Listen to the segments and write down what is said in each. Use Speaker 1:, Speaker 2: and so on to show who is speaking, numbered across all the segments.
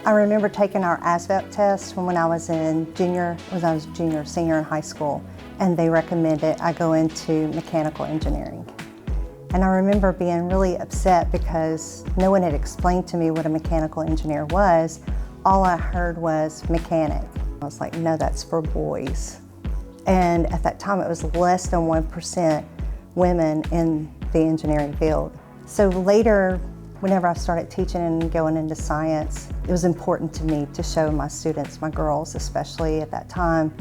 Speaker 1: I remember taking our ASVAB test when I was junior, senior in high school, and they recommended I go into mechanical engineering. And I remember being really upset because no one had explained to me what a mechanical engineer was. All I heard was mechanic. I was like, no, that's for boys. And at that time, it was less than 1% women in the engineering field. So later, whenever I started teaching and going into science, it was important to me to show my students, my girls especially at that time,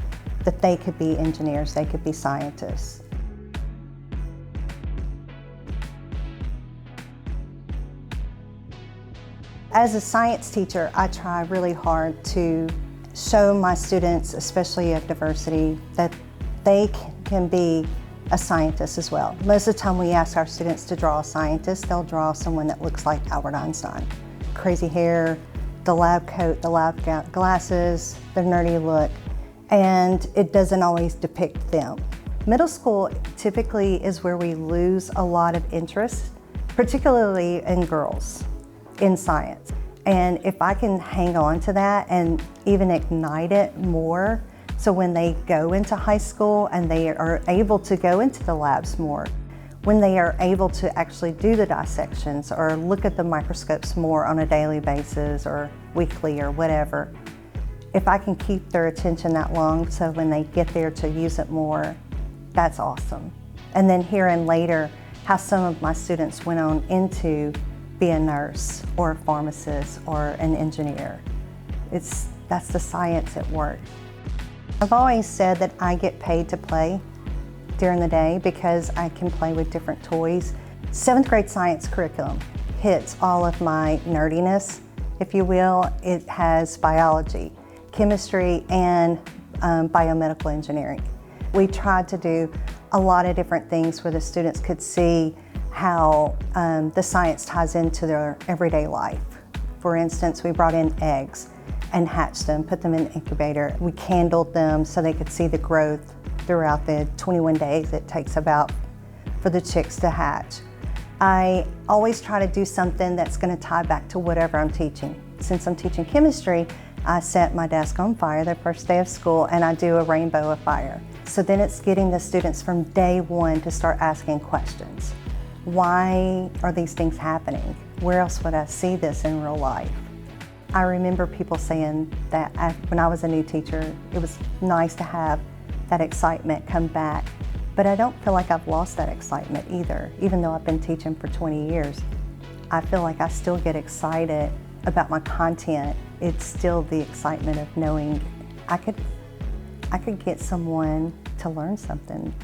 Speaker 1: that they could be engineers, they could be scientists. As a science teacher, I try really hard to show my students, especially of diversity, that they can be a scientist as well. Most of the time we ask our students to draw a scientist, they'll draw someone that looks like Albert Einstein. Crazy hair, the lab coat, the lab glasses, the nerdy look, and it doesn't always depict them. Middle school typically is where we lose a lot of interest, particularly in girls, in science. And if I can hang on to that and even ignite it more, so when they go into high school and they are able to go into the labs more, when they are able to actually do the dissections or look at the microscopes more on a daily basis or weekly or whatever, if I can keep their attention that long so when they get there to use it more, that's awesome. And then hearing later how some of my students went on into be a nurse or a pharmacist or an engineer. That's the science at work. I've always said that I get paid to play during the day because I can play with different toys. 7th grade science curriculum hits all of my nerdiness, if you will. It has biology, chemistry, and biomedical engineering. We tried to do a lot of different things where the students could see how the science ties into their everyday life. For instance, we brought in eggs and hatched them, put them in the incubator. We candled them so they could see the growth throughout the 21 days it takes about for the chicks to hatch. I always try to do something that's going to tie back to whatever I'm teaching. Since I'm teaching chemistry, I set my desk on fire the first day of school and I do a rainbow of fire. So then it's getting the students from day one to start asking questions. Why are these things happening? Where else would I see this in real life? I remember people saying that when I was a new teacher, it was nice to have that excitement come back. But I don't feel like I've lost that excitement either. Even though I've been teaching for 20 years, I feel like I still get excited about my content. It's still the excitement of knowing I could get someone to learn something.